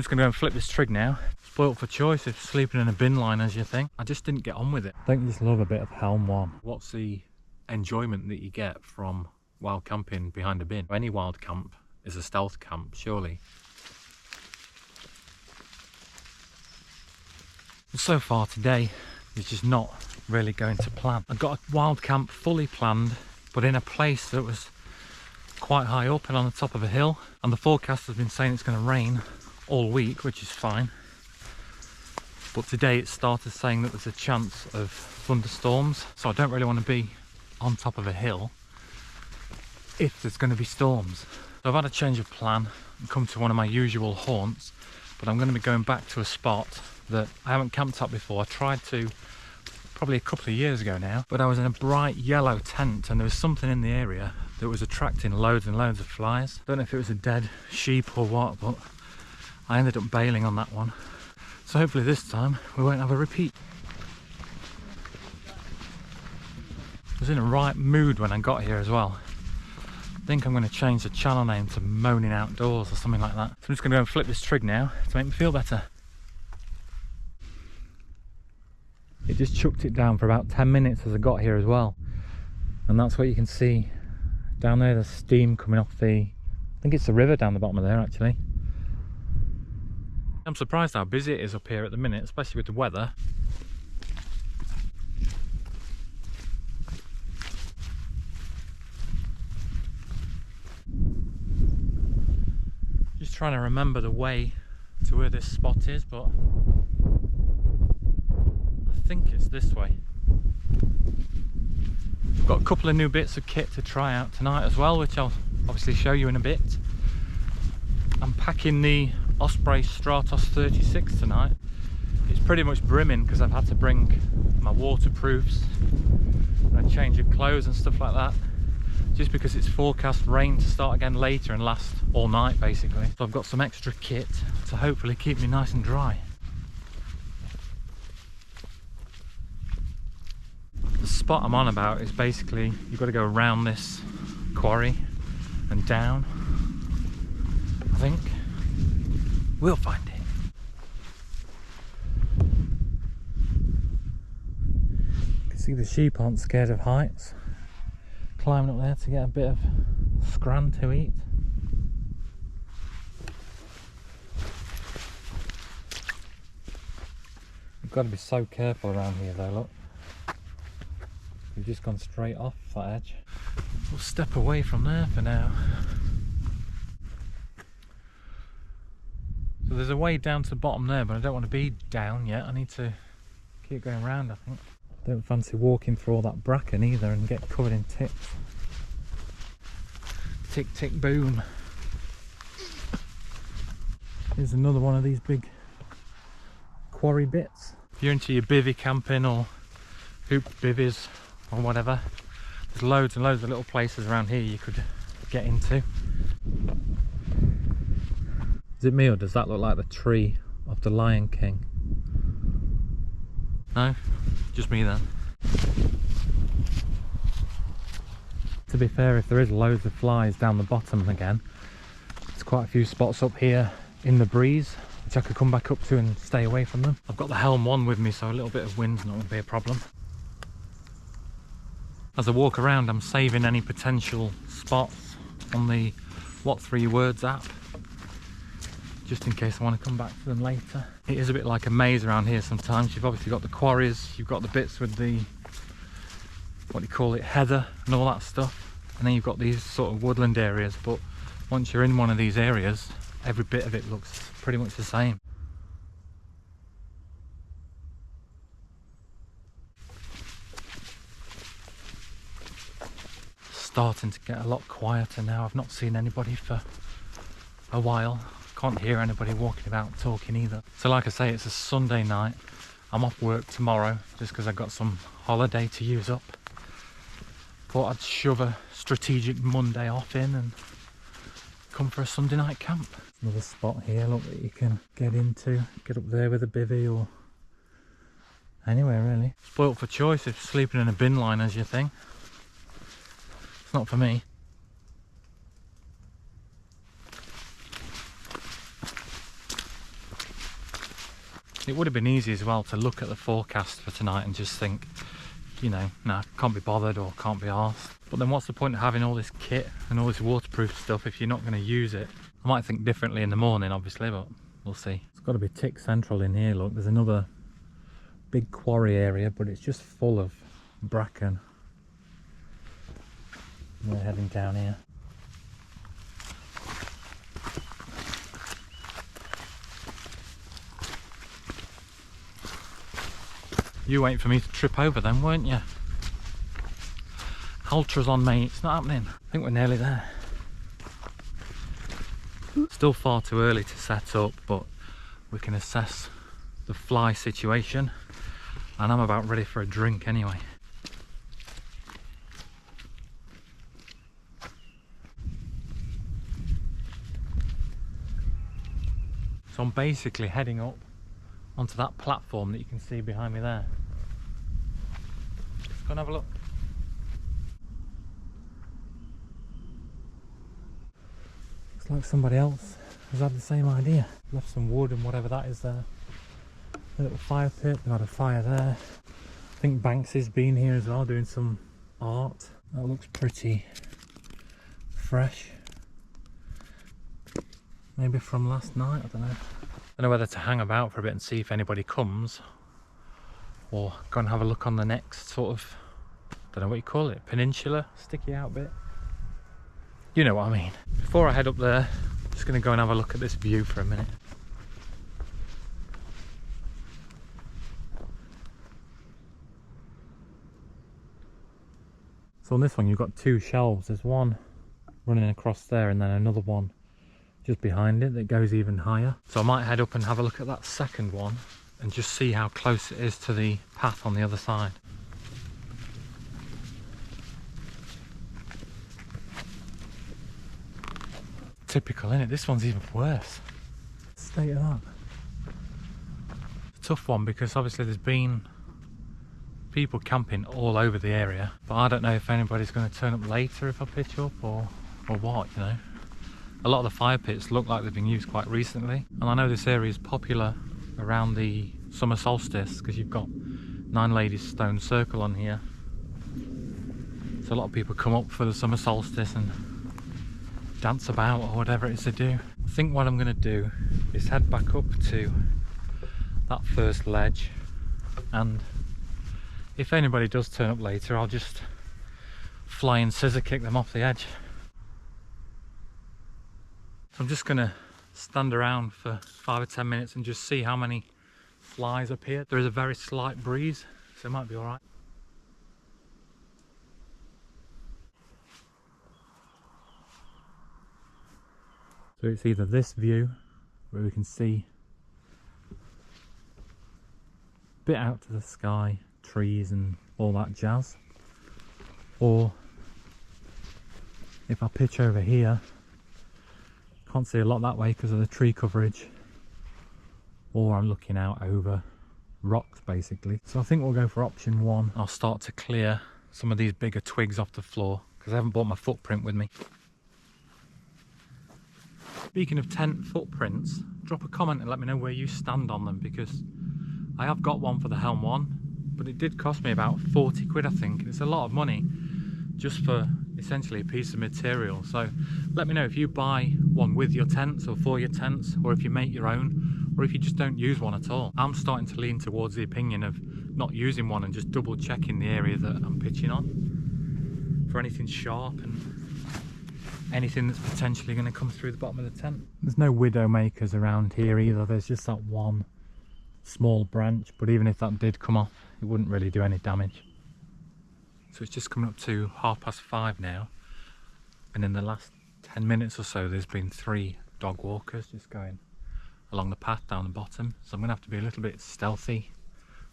just gonna go and flip this trig now. Spoilt for choice if sleeping in a bin line as you think. I just didn't get on with it. Don't you just love a bit of Helm 1? What's the enjoyment that you get from wild camping behind a bin? Any wild camp is a stealth camp, surely. So far today is just not really going to plan. I got a wild camp fully planned, but in a place that was quite high up and on the top of a hill, and the forecast has been saying it's going to rain all week, which is fine. But today it started saying that there's a chance of thunderstorms, so I don't really want to be on top of a hill if there's going to be storms. So I've had a change of plan and come to one of my usual haunts, but I'm going to be going back to a spot that I haven't camped at before. I tried to probably a couple of years ago now, but I was in a bright yellow tent and there was something in the area that was attracting loads and loads of flies. Don't know if it was a dead sheep or what, but I ended up bailing on that one. So hopefully this time we won't have a repeat. I was in a right mood when I got here as well. I think I'm going to change the channel name to Moaning Outdoors or something like that. So I'm just going to go and flip this trig now to make me feel better. It just chucked it down for about 10 minutes as I got here as well. And that's what you can see down there, the steam coming off the, I think it's the river down the bottom of there actually. I'm surprised how busy it is up here at the minute, especially with the weather. Just trying to remember the way to where this spot is, but I think it's this way. I've got a couple of new bits of kit to try out tonight as well, which I'll obviously show you in a bit. I'm packing the Osprey Stratos 36 tonight. It's pretty much brimming because I've had to bring my waterproofs and a change of clothes and stuff like that, just because it's forecast rain to start again later and last all night basically. So I've got some extra kit to hopefully keep me nice and dry. The spot I'm on about is basically you've got to go around this quarry and down, I think. We'll find it. You can see the sheep aren't scared of heights. Climbing up there to get a bit of scran to eat. You've got to be so careful around here though, look. We've just gone straight off that edge. We'll step away from there for now. So there's a way down to the bottom there, but I don't want to be down yet. I need to keep going around, I think. Don't fancy walking through all that bracken either and get covered in ticks. Tick, tick, boom. Here's another one of these big quarry bits. If you're into your bivvy camping or hoop bivvies or whatever, there's loads and loads of little places around here you could get into. Is it me or does that look like the tree of the Lion King? No? Just me then. To be fair, if there is loads of flies down the bottom again, there's quite a few spots up here in the breeze which I could come back up to and stay away from them. I've got the Helm 1 with me, so a little bit of wind's not going to be a problem. As I walk around, I'm saving any potential spots on the What 3 Words app, just in case I want to come back to them later. It is a bit like a maze around here sometimes. You've obviously got the quarries, you've got the bits with the, what do you call it, heather and all that stuff, and then you've got these sort of woodland areas, but once you're in one of these areas, every bit of it looks pretty much the same. Starting to get a lot quieter now. I've not seen anybody for a while. Can't hear anybody walking about talking either. So like I say, it's a Sunday night. I'm off work tomorrow just because I've got some holiday to use up. Thought I'd shove a strategic Monday off in and come for a Sunday night camp. Another spot here, look, that you can get into. Get up there with a bivvy or anywhere really. Spoilt for choice if sleeping in a bin line is your thing. It's not for me. It would have been easy as well to look at the forecast for tonight and just think, you know, nah, can't be bothered or can't be arsed. But then what's the point of having all this kit and all this waterproof stuff if you're not going to use it? I might think differently in the morning, obviously, but we'll see. It's got to be tick central in here. Look, there's another big quarry area, but it's just full of bracken. We're heading down here. You wait for me to trip over then, weren't you? Halter's on, mate. It's not happening. I think we're nearly there. Still far too early to set up, but we can assess the fly situation. And I'm about ready for a drink anyway. So I'm basically heading up onto that platform that you can see behind me there. Let's go and have a look. Looks like somebody else has had the same idea. Left some wood and whatever that is there. A little fire pit, they've had a fire there. I think Banksy's been here as well doing some art. That looks pretty fresh. Maybe from last night, I don't know. I don't know whether to hang about for a bit and see if anybody comes, or go and have a look on the next sort of, don't know what you call it, peninsula, sticky out bit. You know what I mean. Before I head up there, I'm just going to go and have a look at this view for a minute. So on this one you've got two shelves. There's one running across there and then another one just behind it that goes even higher. So I might head up and have a look at that second one and just see how close it is to the path on the other side. Typical, innit? This one's even worse. State of that. It's a tough one because obviously there's been people camping all over the area, but I don't know if anybody's going to turn up later if I pitch up or what, you know. A lot of the fire pits look like they've been used quite recently, and I know this area is popular around the summer solstice because you've got Nine Ladies Stone Circle on here. So a lot of people come up for the summer solstice and dance about or whatever it is they do. I think what I'm going to do is head back up to that first ledge, and if anybody does turn up later I'll just fly and scissor kick them off the edge. So I'm just going to stand around for 5 or 10 minutes and just see how many flies appear. There is a very slight breeze, so it might be alright. So it's either this view where we can see a bit out to the sky, trees and all that jazz, or if I pitch over here, can't see a lot that way because of the tree coverage, or I'm looking out over rocks basically. So I think we'll go for option one. I'll start to clear some of these bigger twigs off the floor because I haven't brought my footprint with me. Speaking of tent footprints, drop a comment and let me know where you stand on them, because I have got one for the Helm 1, but it did cost me about 40 quid I think, and it's a lot of money just for essentially a piece of material. So let me know if you buy one with your tents or for your tents, or if you make your own, or if you just don't use one at all. I'm starting to lean towards the opinion of not using one and just double checking the area that I'm pitching on for anything sharp and anything that's potentially going to come through the bottom of the tent. There's no widow makers around here either. There's just that one small branch, but even if that did come off it wouldn't really do any damage. So it's just coming up to 5:30 now, and in the last 10 minutes or so there's been 3 dog walkers just going along the path down the bottom, so I'm going to have to be a little bit stealthy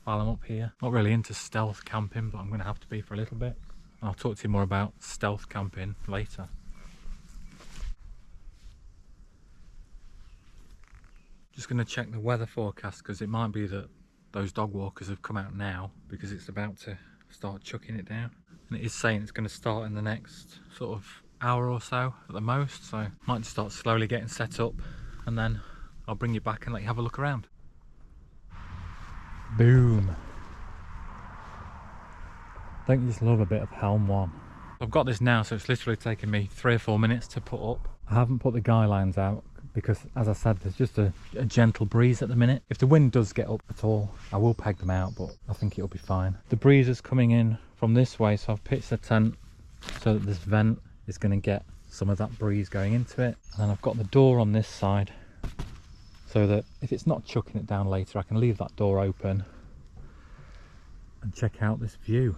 while I'm up here. Not really into stealth camping, but I'm going to have to be for a little bit. I'll talk to you more about stealth camping later. Just going to check the weather forecast because it might be that those dog walkers have come out now because it's about to start chucking it down, and it is saying it's going to start in the next sort of hour or so at the most, so I might just start slowly getting set up and then I'll bring you back and let you have a look around. Boom. Don't you just love a bit of Helm 1? I've got this now, so it's literally taken me 3 or 4 minutes to put up. I haven't put the guy lines out because, as I said, there's just a gentle breeze at the minute. If the wind does get up at all, I will peg them out, but I think it'll be fine. The breeze is coming in from this way, so I've pitched the tent so that this vent is going to get some of that breeze going into it. And then I've got the door on this side so that if it's not chucking it down later, I can leave that door open and check out this view.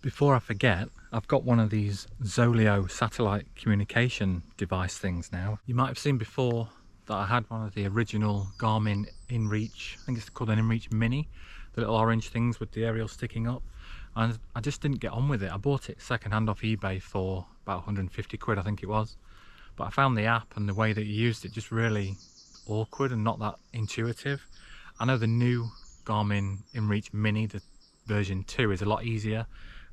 Before I forget, I've got one of these Oleo satellite communication device things now. You might have seen before that I had one of the original Garmin InReach, I think it's called an InReach Mini, the little orange things with the aerial sticking up, and I just didn't get on with it. I bought it second hand off eBay for about 150 quid, I think it was, but I found the app and the way that you used it just really awkward and not that intuitive. I know the new Garmin InReach Mini, the version 2, is a lot easier,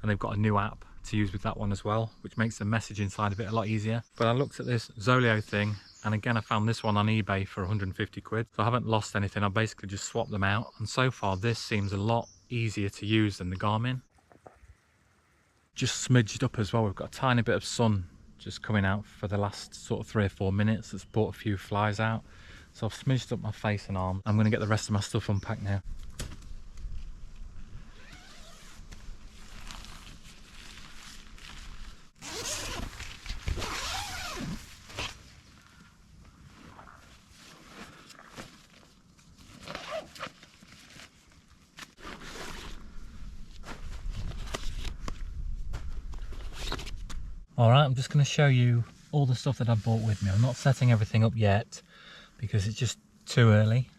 and they've got a new app to use with that one as well, which makes the message inside of it a lot easier. But I looked at this Oleo thing, and again I found this one on eBay for 150 quid, so I haven't lost anything. I basically just swapped them out, and so far this seems a lot easier to use than the Garmin. Just smidged up as well, we've got a tiny bit of sun just coming out for the last sort of 3 or 4 minutes. That's brought a few flies out, so I've smidged up my face and arm. I'm going to get the rest of my stuff unpacked now. Alright, I'm just going to show you all the stuff that I bought with me. I'm not setting everything up yet because it's just too early.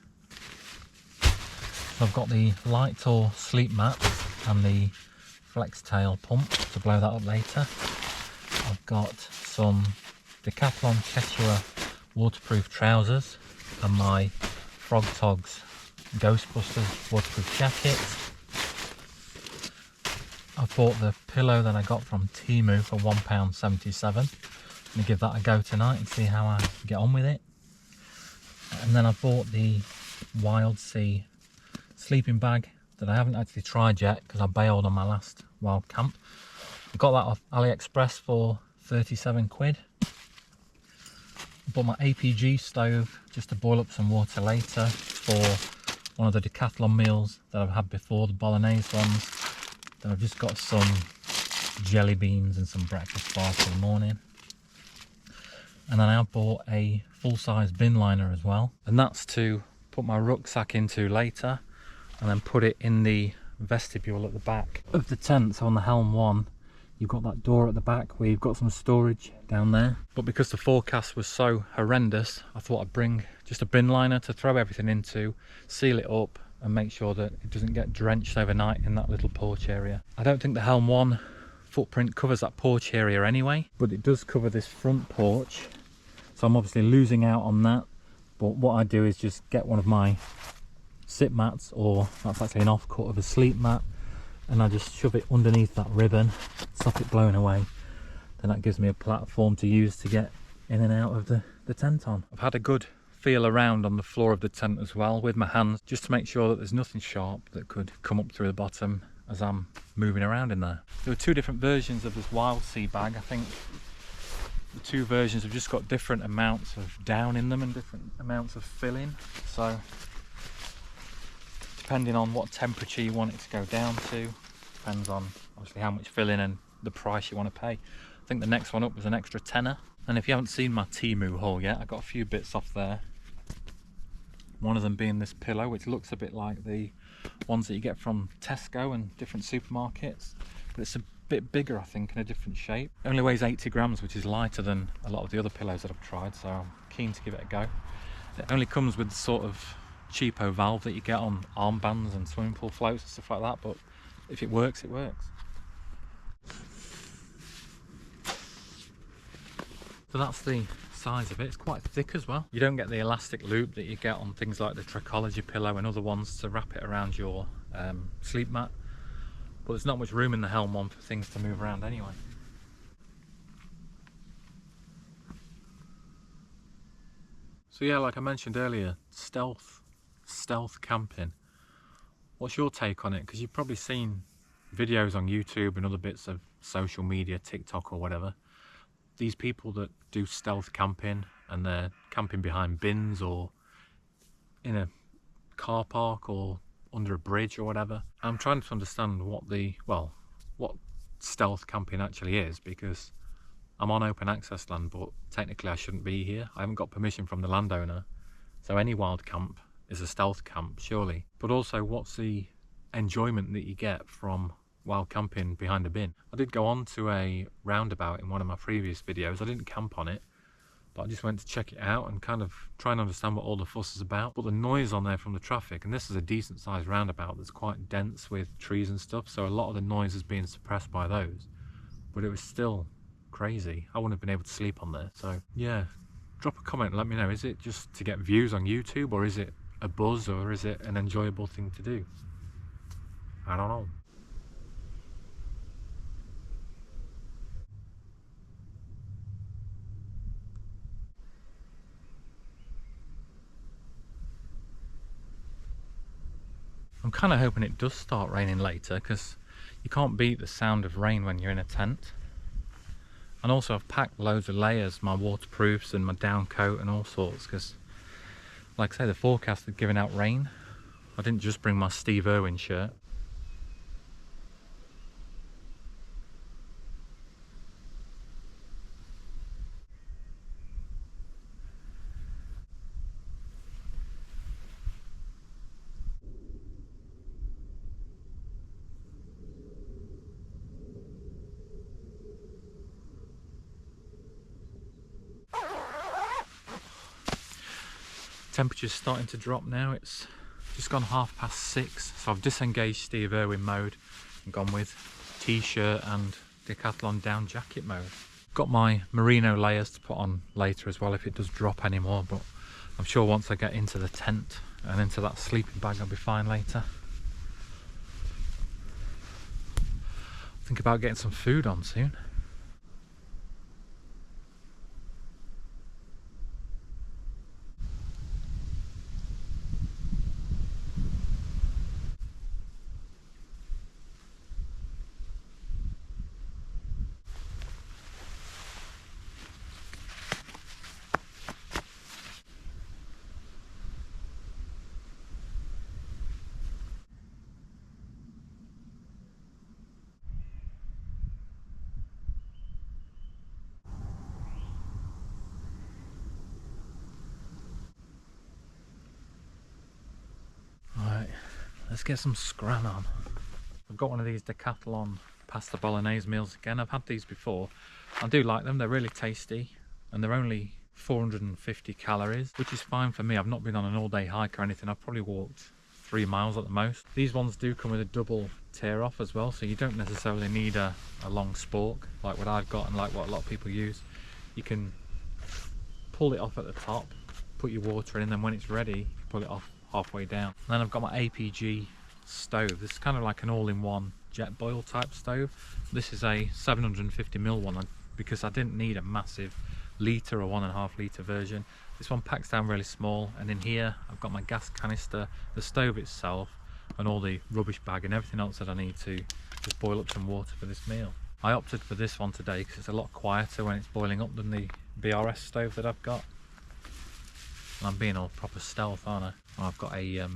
So I've got the light or sleep mat and the flex tail pump to blow that up later. I've got some Decathlon Quechua waterproof trousers and my Frog Togs Ghostbusters waterproof jacket. I bought the pillow that I got from Temu for £1.77. I'm going to give that a go tonight and see how I get on with it. And then I bought the Wild Sea sleeping bag that I haven't actually tried yet because I bailed on my last wild camp. I got that off AliExpress for 37 quid. I bought my APG stove just to boil up some water later for one of the Decathlon meals that I've had before, the bolognese ones. Then I've just got some jelly beans and some breakfast bars for the morning. And then I bought a full-size bin liner as well. And that's to put my rucksack into later and then put it in the vestibule at the back of the tent. So on the Helm 1, you've got that door at the back where you've got some storage down there. But because the forecast was so horrendous, I thought I'd bring just a bin liner to throw everything into, seal it up, and make sure that it doesn't get drenched overnight in that little porch area. I don't think the Helm 1 footprint covers that porch area anyway, but it does cover this front porch, so I'm obviously losing out on that. But what I do is just get one of my sit mats, or that's actually an off-cut of a sleep mat, and I just shove it underneath that ribbon, stop it blowing away. Then that gives me a platform to use to get in and out of the tent on. I've had a good feel around on the floor of the tent as well with my hands, just to make sure that there's nothing sharp that could come up through the bottom as I'm moving around in there. There were 2 different versions of this Wild Sea bag. I think the 2 versions have just got different amounts of down in them and different amounts of filling, so depending on what temperature you want it to go down to, depends on obviously how much filling and the price you want to pay. I think the next one up was an extra tenner. And if you haven't seen my Temu haul yet, I got a few bits off there. One of them being this pillow, which looks a bit like the ones that you get from Tesco and different supermarkets, but it's a bit bigger, I think, in a different shape. It only weighs 80 grams, which is lighter than a lot of the other pillows that I've tried, so I'm keen to give it a go. It only comes with the sort of cheapo valve that you get on armbands and swimming pool floats and stuff like that, but if it works, it works. So that's the size of it. It's quite thick as well. You don't get the elastic loop that you get on things like the Trachology pillow and other ones to wrap it around your sleep mat. But there's not much room in the Helm one for things to move around anyway. So yeah, like I mentioned earlier, stealth camping. What's your take on it? Because you've probably seen videos on YouTube and other bits of social media, TikTok or whatever. These people that do stealth camping and they're camping behind bins or in a car park or under a bridge or whatever. I'm trying to understand what stealth camping actually is, because I'm on open access land, but technically I shouldn't be here. I haven't got permission from the landowner. So any wild camp is a stealth camp, surely. But also, what's the enjoyment that you get from wild camping behind a bin? I did go on to a roundabout in one of my previous videos. I didn't camp on it, but I just went to check it out and kind of try and understand what all the fuss is about. But the noise on there from the traffic, and this is a decent sized roundabout that's quite dense with trees and stuff, so a lot of the noise is being suppressed by those. But it was still crazy. I wouldn't have been able to sleep on there. So yeah, drop a comment and let me know. Is it just to get views on YouTube, or is it a buzz, or is it an enjoyable thing to do? I don't know. I'm kind of hoping it does start raining later, because you can't beat the sound of rain when you're in a tent. And also I've packed loads of layers, my waterproofs and my down coat and all sorts, because like I say, the forecast had given out rain. I didn't just bring my Steve Irwin shirt. Temperature's starting to drop now. It's just gone 6:30, so I've disengaged Steve Irwin mode and gone with t-shirt and Decathlon down jacket mode. Got my merino layers to put on later as well if it does drop anymore, but I'm sure once I get into the tent and into that sleeping bag I'll be fine later. Think about getting some food on soon. Let's get some scran on. I've got one of these Decathlon pasta bolognese meals again. I've had these before. I do like them. They're really tasty and they're only 450 calories, which is fine for me. I've not been on an all-day hike or anything. I've probably walked 3 miles at the most. These ones do come with a double tear off as well, so you don't necessarily need a long spork like what I've got and like what a lot of people use. You can pull it off at the top, put your water in, and then when it's ready, pull it off halfway down. And then I've got my APG stove. This is kind of like an all-in-one jet boil type stove. This is a 750mm one because I didn't need a massive litre or 1.5 litre version. This one packs down really small, and in here I've got my gas canister, the stove itself, and all the rubbish bag and everything else that I need to just boil up some water for this meal. I opted for this one today because it's a lot quieter when it's boiling up than the BRS stove that I've got. And I'm being all proper stealth, aren't I? Oh, I've got a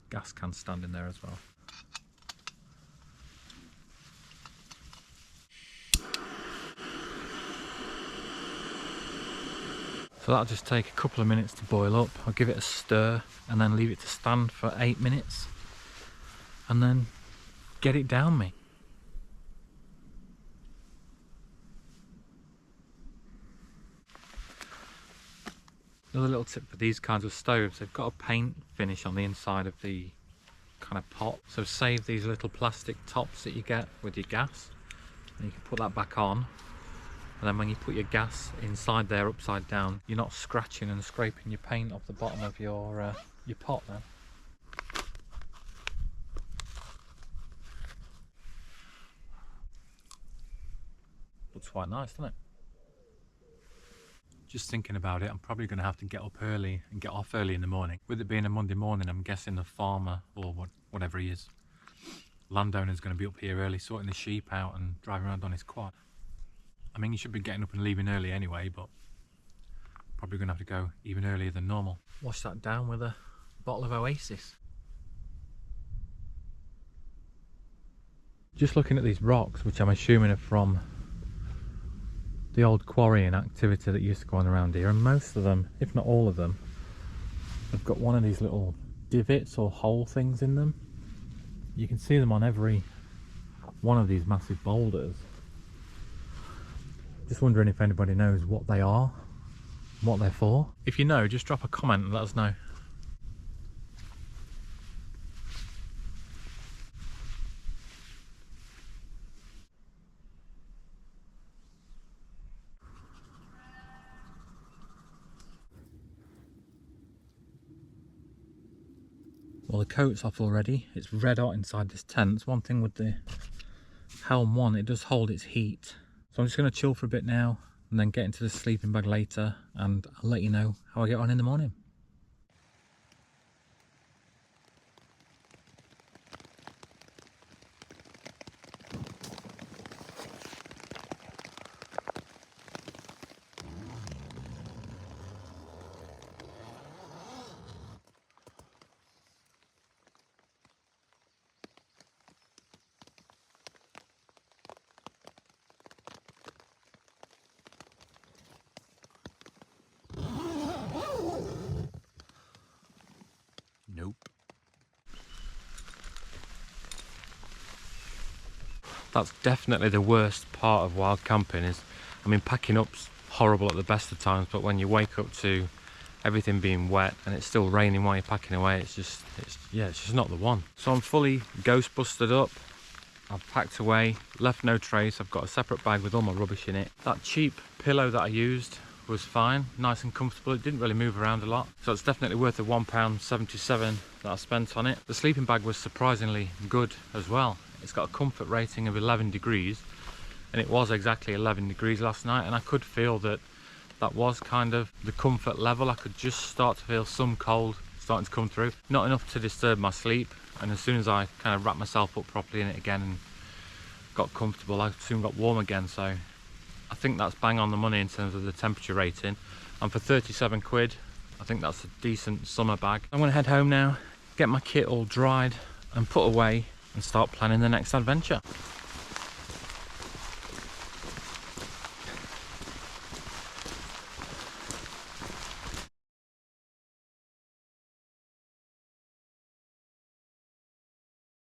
gas can stand in there as well. So that'll just take a couple of minutes to boil up. I'll give it a stir and then leave it to stand for 8 minutes and then get it down me. Another little tip for these kinds of stoves, they've got a paint finish on the inside of the kind of pot, so save these little plastic tops that you get with your gas, and you can put that back on And then when you put your gas inside there upside down, you're not scratching and scraping your paint off the bottom of your pot now. Looks quite nice, doesn't it? Just thinking about it, I'm probably going to have to get up early and get off early in the morning. With it being a Monday morning, I'm guessing the farmer, or whatever he is, landowner's going to be up here early sorting the sheep out and driving around on his quad. I mean, you should be getting up and leaving early anyway, but probably going to have to go even earlier than normal. Wash that down with a bottle of Oasis. Just looking at these rocks, which I'm assuming are from the old quarrying activity that used to go on around here, and most of them, if not all of them, have got one of these little divots or hole things in them. You can see them on every one of these massive boulders. Just wondering if anybody knows what they are, what they're for. If you know, just drop a comment and let us know. Well, the coat's off already. It's red hot inside this tent. It's one thing with the Helm 1, it does hold its heat. So I'm just going to chill for a bit now and then get into the sleeping bag later, and I'll let you know how I get on in the morning. Nope. That's definitely the worst part of wild camping is, I mean, packing up's horrible at the best of times, but when you wake up to everything being wet and it's still raining while you're packing away, it's just not the one. So I'm fully ghost busted up. I've packed away, left no trace. I've got a separate bag with all my rubbish in it. That cheap pillow that I used was fine, nice and comfortable. It didn't really move around a lot, so it's definitely worth the £1.77 that I spent on it. The sleeping bag was surprisingly good as well. It's got a comfort rating of 11 degrees, and it was exactly 11 degrees last night, and I could feel that was kind of the comfort level. I could just start to feel some cold starting to come through, not enough to disturb my sleep, and as soon as I kind of wrapped myself up properly in it again and got comfortable, I soon got warm again. So I think that's bang on the money in terms of the temperature rating, and for 37 quid I think that's a decent summer bag. I'm going to head home now, get my kit all dried and put away, and start planning the next adventure.